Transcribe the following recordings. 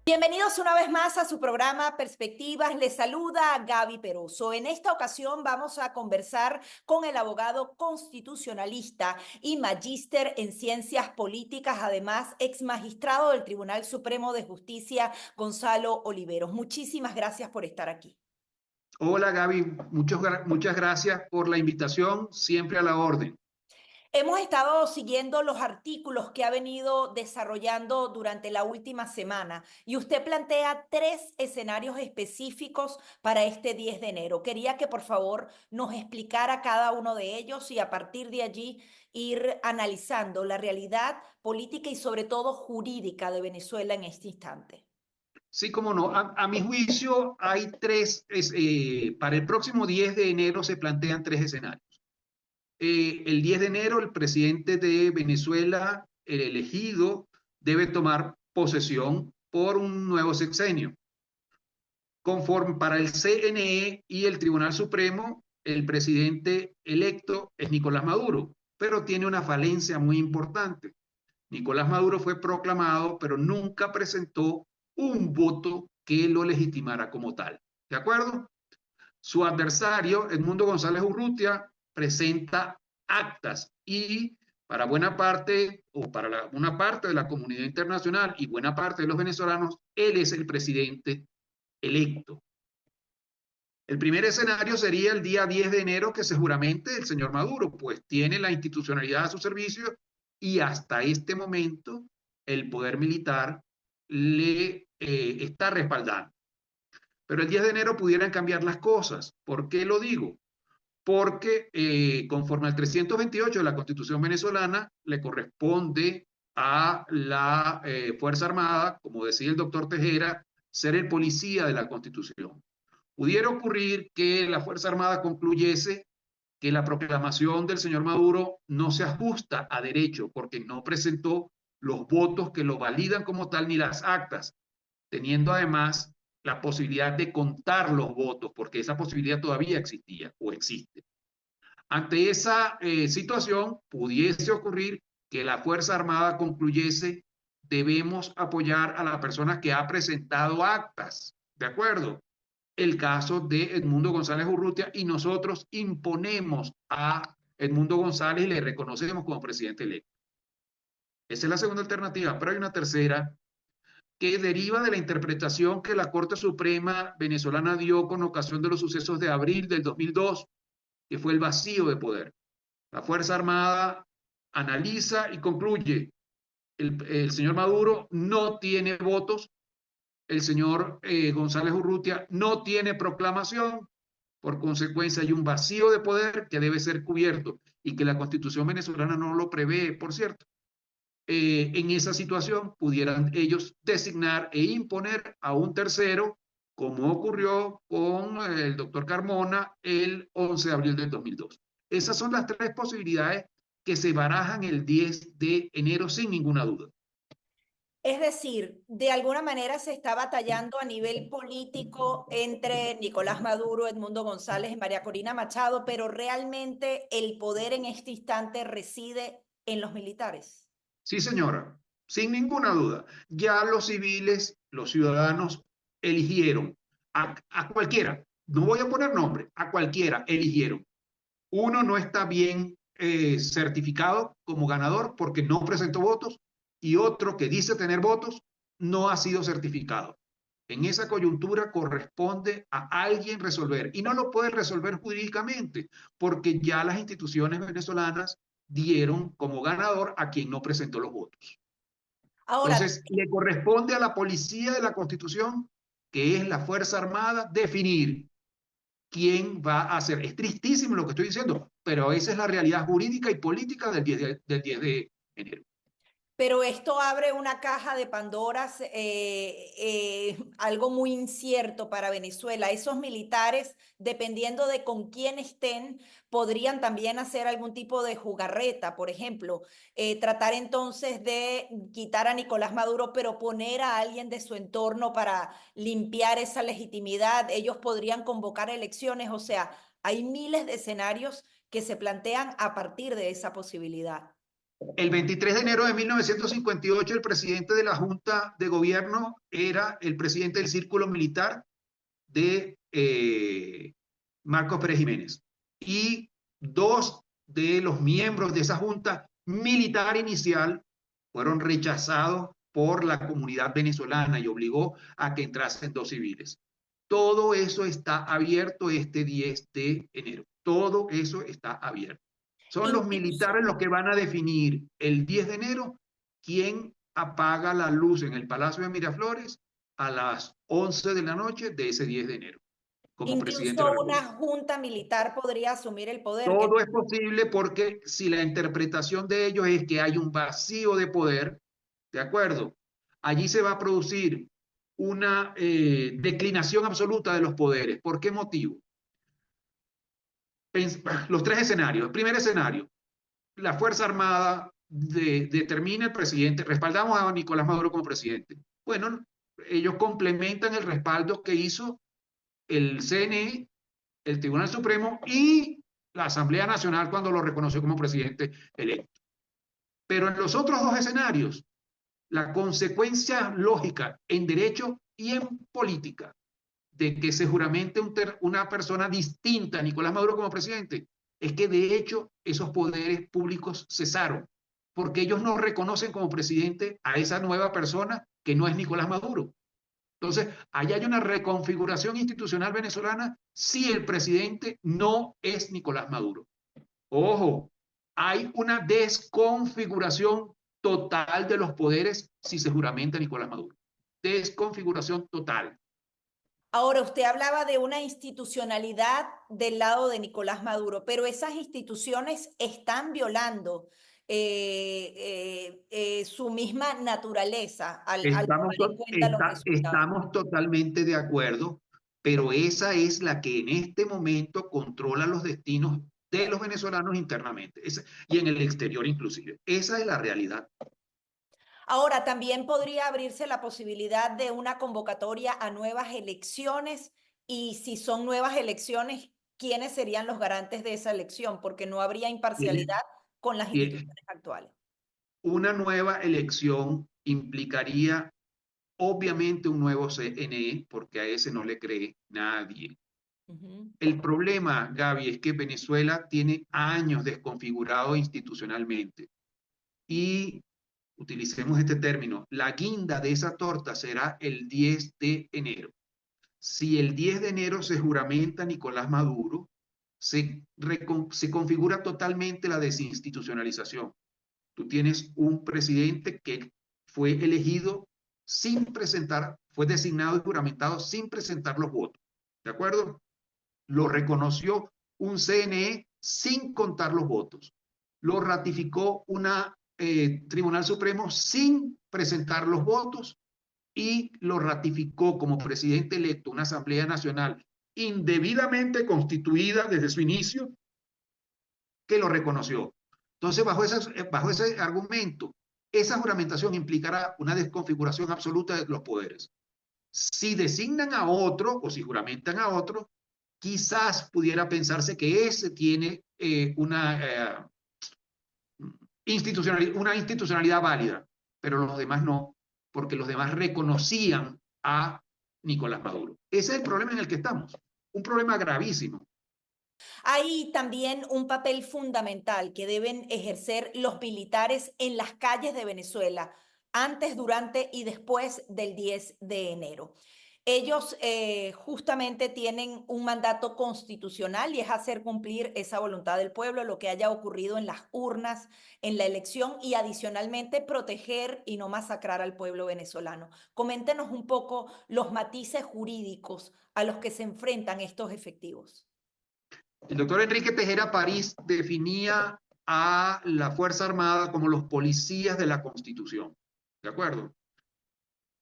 Bienvenidos una vez más a su programa Perspectivas. Les saluda Gaby Peroso. En esta ocasión vamos a conversar con el abogado constitucionalista y magíster en ciencias políticas, además ex magistrado del Tribunal Supremo de Justicia, Gonzalo Oliveros. Muchísimas gracias por estar aquí. Hola Gaby, muchas gracias por la invitación, siempre a la orden. Hemos estado siguiendo los artículos que ha venido desarrollando durante la última semana y usted plantea tres escenarios específicos para este 10 de enero. Quería que por favor nos explicara cada uno de ellos y a partir de allí ir analizando la realidad política y sobre todo jurídica de Venezuela en este instante. Sí, como no, a mi juicio hay para el próximo 10 de enero se plantean tres escenarios. El 10 de enero el presidente de Venezuela, el elegido, debe tomar posesión por un nuevo sexenio. Conforme para el CNE y el Tribunal Supremo, el presidente electo es Nicolás Maduro, pero tiene una falencia muy importante. Nicolás Maduro fue proclamado, pero nunca presentó un voto que lo legitimara como tal. ¿De acuerdo? Su adversario, Edmundo González Urrutia, presenta actas y para buena parte o para una parte de la comunidad internacional y buena parte de los venezolanos, él es el presidente electo. El primer escenario sería el día 10 de enero que se juramente el señor Maduro, pues tiene la institucionalidad a su servicio y hasta este momento el poder militar le está respaldando. Pero el 10 de enero pudieran cambiar las cosas. ¿Por qué lo digo? Porque conforme al 328 de la Constitución venezolana, le corresponde a la Fuerza Armada, como decía el doctor Tejera, ser el policía de la Constitución. Pudiera ocurrir que la Fuerza Armada concluyese que la proclamación del señor Maduro no se ajusta a derecho porque no presentó los votos que lo validan como tal ni las actas, teniendo además la posibilidad de contar los votos, porque esa posibilidad todavía existía o existe. Ante esa situación, pudiese ocurrir que la Fuerza Armada concluyese, debemos apoyar a la persona que ha presentado actas, ¿de acuerdo? El caso de Edmundo González Urrutia y nosotros imponemos a Edmundo González y le reconocemos como presidente electo. Esa es la segunda alternativa, pero hay una tercera que deriva de la interpretación que la Corte Suprema venezolana dio con ocasión de los sucesos de abril del 2002, que fue el vacío de poder. La Fuerza Armada analiza y concluye, el señor Maduro no tiene votos, el señor González Urrutia no tiene proclamación, por consecuencia hay un vacío de poder que debe ser cubierto y que la Constitución venezolana no lo prevé, por cierto. En esa situación pudieran ellos designar e imponer a un tercero, como ocurrió con el doctor Carmona el 11 de abril del 2002. Esas son las tres posibilidades que se barajan el 10 de enero sin ninguna duda. Es decir, de alguna manera se está batallando a nivel político entre Nicolás Maduro, Edmundo González y María Corina Machado, pero realmente el poder en este instante reside en los militares. Sí, señora, sin ninguna duda. Ya los civiles, los ciudadanos eligieron a cualquiera, no voy a poner nombre, a cualquiera eligieron. Uno no está bien certificado como ganador porque no presentó votos y otro que dice tener votos no ha sido certificado. En esa coyuntura corresponde a alguien resolver y no lo puede resolver jurídicamente porque ya las instituciones venezolanas dieron como ganador a quien no presentó los votos. Ahora, Entonces, le corresponde a la policía de la Constitución, que es la Fuerza Armada, definir quién va a hacer. Es tristísimo lo que estoy diciendo, pero esa es la realidad jurídica y política del 10 de enero. pero esto abre una caja de Pandoras, algo muy incierto para Venezuela. Esos militares, dependiendo de con quién estén, podrían también hacer algún tipo de jugarreta, por ejemplo, tratar entonces de quitar a Nicolás Maduro, pero poner a alguien de su entorno para limpiar esa legitimidad. Ellos podrían convocar elecciones, o sea, hay miles de escenarios que se plantean a partir de esa posibilidad. El 23 de enero de 1958, el presidente de la Junta de Gobierno era el presidente del Círculo Militar de Marcos Pérez Jiménez. Y dos de los miembros de esa Junta militar inicial fueron rechazados por la comunidad venezolana y obligó a que entrasen dos civiles. Todo eso está abierto este 10 de enero. Todo eso está abierto. Son los Incluso, militares los que van a definir el 10 de enero quién apaga la luz en el Palacio de Miraflores a las 11 de la noche de ese 10 de enero, como presidente de la incluso una República. junta militar podría asumir el poder, que Todo es posible porque si la interpretación de ellos es que hay un vacío de poder, ¿de acuerdo? Allí se va a producir una declinación absoluta de los poderes. ¿Por qué motivo? Los tres escenarios. El primer escenario, la Fuerza Armada determina el presidente, respaldamos a Nicolás Maduro como presidente. Bueno, ellos complementan el respaldo que hizo el CNE, el Tribunal Supremo y la Asamblea Nacional cuando lo reconoció como presidente electo. Pero en los otros dos escenarios, la consecuencia lógica en derecho y en política de que se juramente una persona distinta a Nicolás Maduro como presidente es que de hecho esos poderes públicos cesaron, porque ellos no reconocen como presidente a esa nueva persona que no es Nicolás Maduro. Entonces, allá hay una reconfiguración institucional venezolana si el presidente no es Nicolás Maduro. Ojo, hay una desconfiguración total de los poderes si se juramenta Nicolás Maduro. Desconfiguración total. ahora usted hablaba de una institucionalidad del lado de Nicolás Maduro, pero esas instituciones están violando su misma naturaleza al Estamos, tomar en cuenta los resultados. estamos totalmente de acuerdo, pero esa es la que en este momento controla los destinos de los venezolanos internamente y en el exterior inclusive. Esa es la realidad. Ahora, también podría abrirse la posibilidad de una convocatoria a nuevas elecciones y si son nuevas elecciones, ¿quiénes serían los garantes de esa elección? Porque no habría imparcialidad con las Y instituciones actuales. una nueva elección implicaría obviamente un nuevo CNE, porque a ese no le cree nadie. Ujú. El problema, Gaby, es que Venezuela tiene años desconfigurado institucionalmente y utilicemos este término, la guinda de esa torta será el 10 de enero. Si el 10 de enero se juramenta Nicolás Maduro, se configura totalmente la desinstitucionalización. Tú tienes un presidente que fue elegido sin presentar, fue designado y juramentado sin presentar los votos. ¿De acuerdo? Lo reconoció un CNE sin contar los votos. Lo ratificó una Tribunal Supremo sin presentar los votos y lo ratificó como presidente electo una Asamblea Nacional indebidamente constituida desde su inicio, que lo reconoció. Entonces, bajo ese argumento, esa juramentación implicará una desconfiguración absoluta de los poderes. Si designan a otro o si juramentan a otro, quizás pudiera pensarse que ese tiene una institucionalidad válida, pero los demás no, porque los demás reconocían a Nicolás Maduro. Ese es el problema en el que estamos, un problema gravísimo. Hay también un papel fundamental que deben ejercer los militares en las calles de Venezuela, antes, durante y después del 10 de enero. Ellos justamente tienen un mandato constitucional y es hacer cumplir esa voluntad del pueblo, lo que haya ocurrido en las urnas, en la elección y adicionalmente proteger y no masacrar al pueblo venezolano. Coméntenos un poco los matices jurídicos a los que se enfrentan estos efectivos. El doctor Enrique Tejera París definía a la Fuerza Armada como los policías de la Constitución. ¿De acuerdo?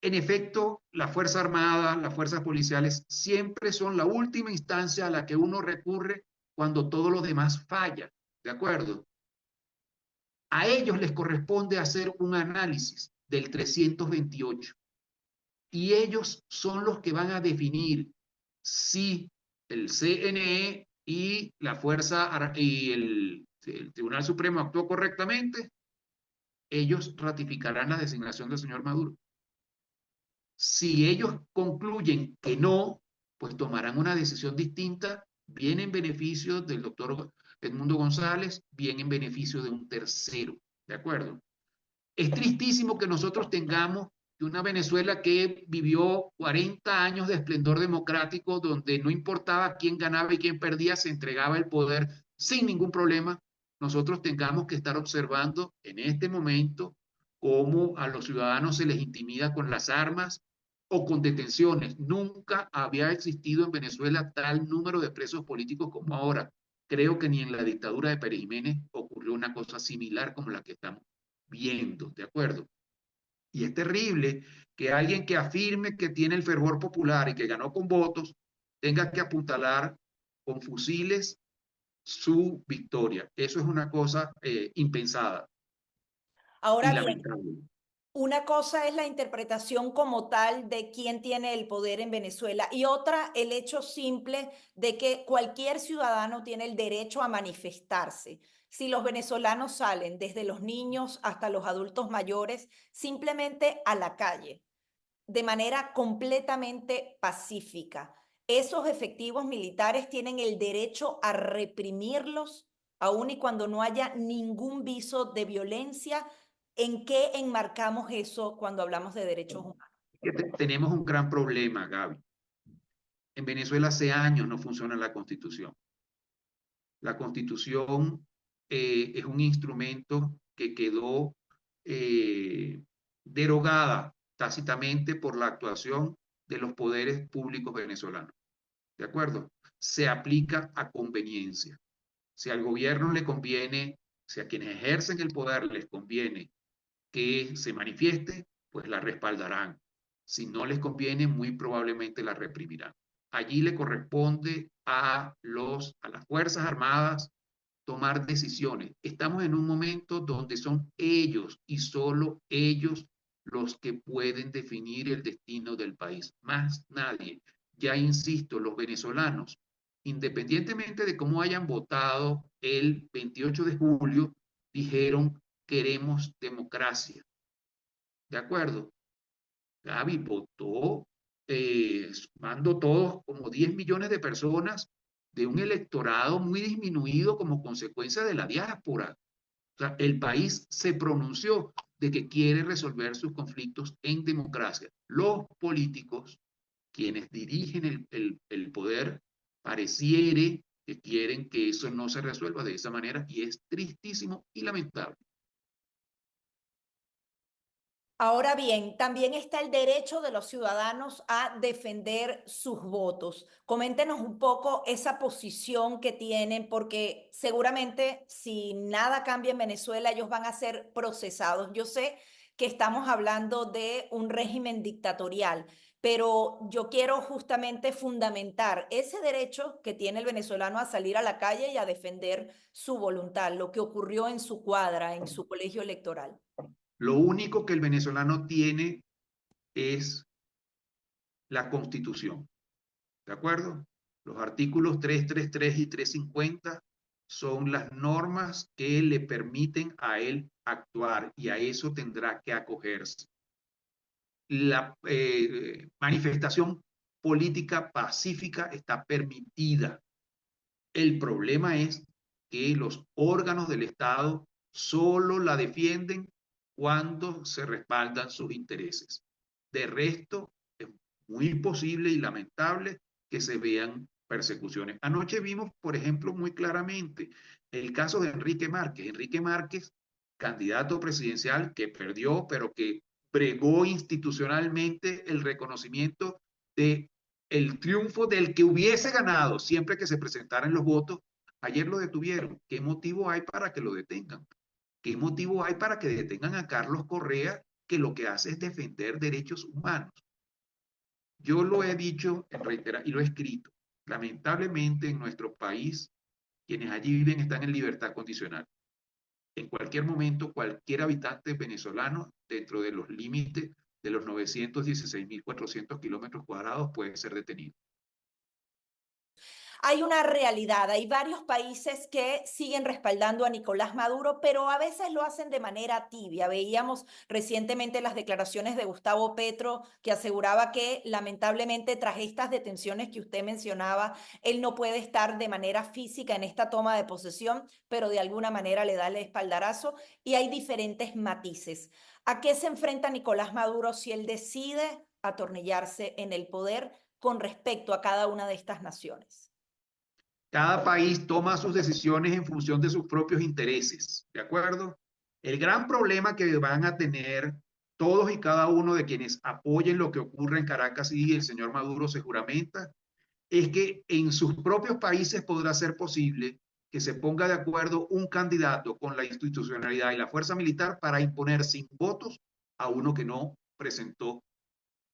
En efecto, la Fuerza Armada, las fuerzas policiales siempre son la última instancia a la que uno recurre cuando todo lo demás falla. ¿De acuerdo? A ellos les corresponde hacer un análisis del 328 y ellos son los que van a definir si el CNE y la Fuerza y el Tribunal Supremo actuó correctamente ellos ratificarán la designación del señor Maduro. Si ellos concluyen que no, pues tomarán una decisión distinta, bien en beneficio del doctor Edmundo González, bien en beneficio de un tercero. ¿De acuerdo? Es tristísimo que nosotros tengamos una Venezuela que vivió 40 años de esplendor democrático, donde no importaba quién ganaba y quién perdía, se entregaba el poder sin ningún problema. Nosotros tengamos que estar observando en este momento cómo a los ciudadanos se les intimida con las armas o con detenciones. Nunca había existido en Venezuela tal número de presos políticos como ahora. Creo que ni en la dictadura de Pérez Jiménez ocurrió una cosa similar como la que estamos viendo, ¿de acuerdo? Y es terrible que alguien que afirme que tiene el fervor popular y que ganó con votos tenga que apuntalar con fusiles su victoria. Eso es una cosa impensada y Ahora bien, lamentable. una cosa es la interpretación como tal de quién tiene el poder en Venezuela y otra el hecho simple de que cualquier ciudadano tiene el derecho a manifestarse. Si los venezolanos salen desde los niños hasta los adultos mayores simplemente a la calle de manera completamente pacífica, esos efectivos militares tienen el derecho a reprimirlos, aun y cuando no haya ningún viso de violencia. ¿En qué enmarcamos eso cuando hablamos de derechos humanos? Tenemos un gran problema, Gaby. En Venezuela hace años no funciona la Constitución. La Constitución es un instrumento que quedó eh, derogada tácitamente por la actuación de los poderes públicos venezolanos. ¿De acuerdo? Se aplica a conveniencia. Si al gobierno le conviene, si a quienes ejercen el poder les conviene que se manifieste, pues la respaldarán. Si no les conviene, muy probablemente la reprimirán. Allí le corresponde a las Fuerzas Armadas tomar decisiones. Estamos en un momento donde son ellos y solo ellos los que pueden definir el destino del país, más nadie. Ya insisto, los venezolanos, independientemente de cómo hayan votado el 28 de julio, dijeron queremos democracia. ¿De acuerdo? Gaby votó, sumando todos como 10 millones de personas de un electorado muy disminuido como consecuencia de la diáspora. O sea, el país se pronunció de que quiere resolver sus conflictos en democracia. Los políticos, quienes dirigen el poder, pareciere que quieren que eso no se resuelva de esa manera y es tristísimo y lamentable. Ahora bien, también está el derecho de los ciudadanos a defender sus votos. Coméntenos un poco esa posición que tienen, porque seguramente si nada cambia en Venezuela, ellos van a ser procesados. Yo sé que estamos hablando de un régimen dictatorial, pero yo quiero justamente fundamentar ese derecho que tiene el venezolano a salir a la calle y a defender su voluntad, lo que ocurrió en su cuadra, en su colegio electoral. Lo único que el venezolano tiene es la Constitución. ¿De acuerdo? Los artículos 333 y 350 son las normas que le permiten a él actuar y a eso tendrá que acogerse. La manifestación política pacífica está permitida. El problema es que los órganos del Estado solo la defienden cuando se respaldan sus intereses. De resto, es muy posible y lamentable que se vean persecuciones. Anoche vimos, por ejemplo, muy claramente el caso de Enrique Márquez. Enrique Márquez, candidato presidencial que perdió, pero que pregó institucionalmente el reconocimiento de el triunfo del que hubiese ganado siempre que se presentaran los votos. Ayer lo detuvieron. ¿Qué motivo hay para que lo detengan? ¿Qué motivo hay para que detengan a Carlos Correa, que lo que hace es defender derechos humanos? Yo lo he dicho en reiteración y lo he escrito. Lamentablemente en nuestro país, quienes allí viven están en libertad condicional. En cualquier momento, cualquier habitante venezolano, dentro de los límites de los 916.400 kilómetros cuadrados, puede ser detenido. Hay una realidad, hay varios países que siguen respaldando a Nicolás Maduro, pero a veces lo hacen de manera tibia. Veíamos recientemente las declaraciones de Gustavo Petro, que aseguraba que lamentablemente tras estas detenciones que usted mencionaba, él no puede estar de manera física en esta toma de posesión, pero de alguna manera le da el espaldarazo y hay diferentes matices. ¿A qué se enfrenta Nicolás Maduro si él decide atornillarse en el poder con respecto a cada una de estas naciones? Cada país toma sus decisiones en función de sus propios intereses, ¿de acuerdo? El gran problema que van a tener todos y cada uno de quienes apoyen lo que ocurre en Caracas y el señor Maduro se juramenta, es que en sus propios países podrá ser posible que se ponga de acuerdo un candidato con la institucionalidad y la fuerza militar para imponer sin votos a uno que no presentó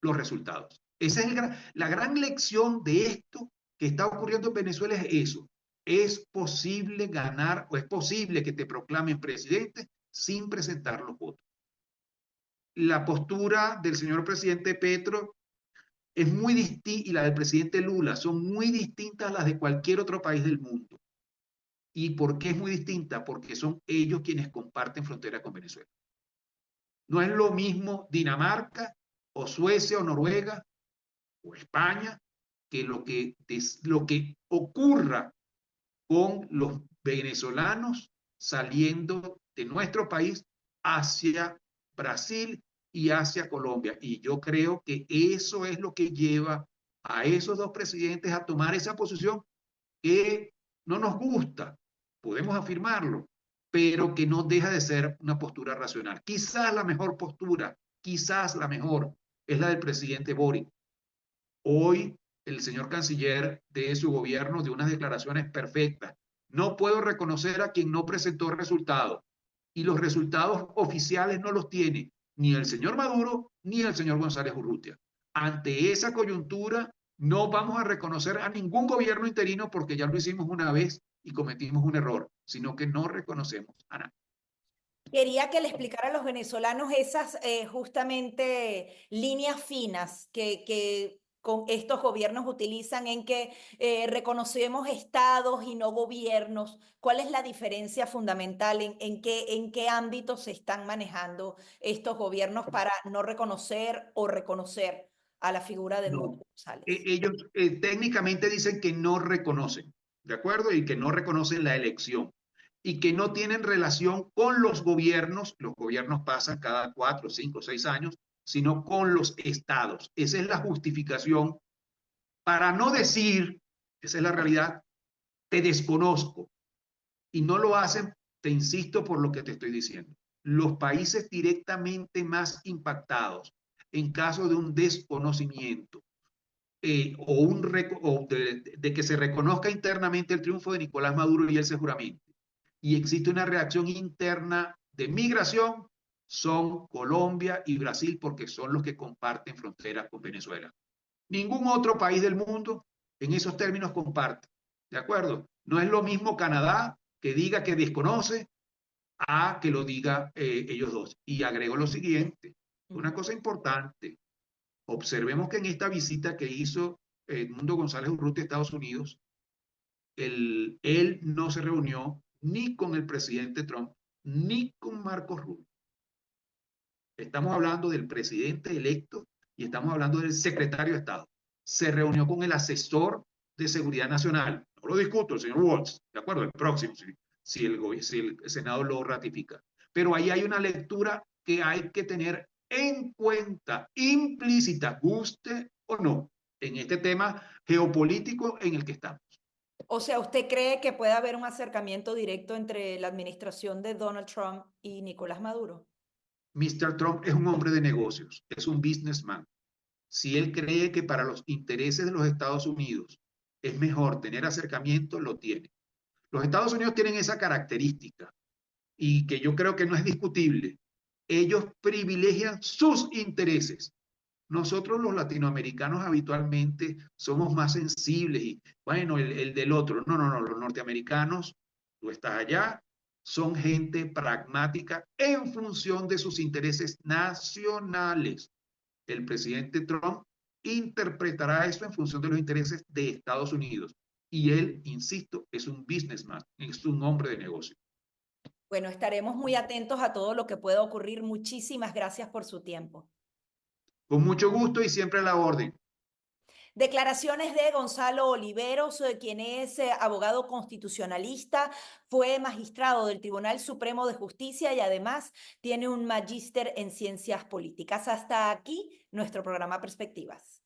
los resultados. Esa es la gran lección de esto que está ocurriendo en Venezuela, es eso. Es posible ganar o es posible que te proclamen presidente sin presentar los votos. La postura del señor presidente Petro es muy distinta y la del presidente Lula son muy distintas a las de cualquier otro país del mundo. ¿Y por qué es muy distinta? Porque son ellos quienes comparten frontera con Venezuela. No es lo mismo Dinamarca o Suecia o Noruega o España que lo que ocurra con los venezolanos saliendo de nuestro país hacia Brasil y hacia Colombia. Y yo creo que eso es lo que lleva a esos dos presidentes a tomar esa posición que no nos gusta, podemos afirmarlo, pero que no deja de ser una postura racional. Quizás la mejor postura, quizás la mejor, es la del presidente Boric. Hoy el señor canciller de su gobierno dio unas declaraciones perfectas. No puedo reconocer a quien no presentó resultados. Y los resultados oficiales no los tiene ni el señor Maduro ni el señor González Urrutia. Ante esa coyuntura, no vamos a reconocer a ningún gobierno interino porque ya lo hicimos una vez y cometimos un error, sino que no reconocemos a nadie. Quería que le explicara a los venezolanos esas justamente líneas finas que con estos gobiernos utilizan en que reconocemos estados y no gobiernos. ¿Cuál es la diferencia fundamental en qué ámbitos se están manejando estos gobiernos para no reconocer o reconocer a la figura del Mono No. González? Ellos técnicamente dicen que no reconocen, ¿de acuerdo? Y que no reconocen la elección y que no tienen relación con los gobiernos pasan cada 4, 5, 6 años, sino con los estados. Esa es la justificación para no decir, esa es la realidad, te desconozco. Y no lo hacen, te insisto por lo que te estoy diciendo. Los países directamente más impactados en caso de un desconocimiento de que se reconozca internamente el triunfo de Nicolás Maduro y él se juramente, y existe una reacción interna de migración, son Colombia y Brasil porque son los que comparten fronteras con Venezuela. Ningún otro país del mundo en esos términos comparte, ¿de acuerdo? No es lo mismo Canadá que diga que desconoce a que lo diga ellos dos. Y agrego lo siguiente, una cosa importante, observemos que en esta visita que hizo Edmundo González Urrutia a Estados Unidos, él no se reunió ni con el presidente Trump ni con Marcos Rubio. Estamos hablando del presidente electo y estamos hablando del secretario de Estado. Se reunió con el asesor de seguridad nacional. No lo discuto, el señor Waltz, de acuerdo, el próximo, si el Senado lo ratifica. Pero ahí hay una lectura que hay que tener en cuenta, implícita, guste o no, en este tema geopolítico en el que estamos. O sea, ¿usted cree que puede haber un acercamiento directo entre la administración de Donald Trump y Nicolás Maduro? Mr. Trump es un hombre de negocios, es un businessman. Si él cree que para los intereses de los Estados Unidos es mejor tener acercamiento, lo tiene. Los Estados Unidos tienen esa característica y que yo creo que no es discutible. Ellos privilegian sus intereses. Nosotros los latinoamericanos habitualmente somos más sensibles y, bueno, el del otro. No, no, no, los norteamericanos, tú estás allá, son gente pragmática en función de sus intereses nacionales. El presidente Trump interpretará eso en función de los intereses de Estados Unidos. y él, insisto, es un businessman, es un hombre de negocio. Bueno, estaremos muy atentos a todo lo que pueda ocurrir. Muchísimas gracias por su tiempo. Con mucho gusto y siempre a la orden. Declaraciones de Gonzalo Oliveros, quien es abogado constitucionalista, fue magistrado del Tribunal Supremo de Justicia y además tiene un magíster en ciencias políticas. Hasta aquí nuestro programa Perspectivas.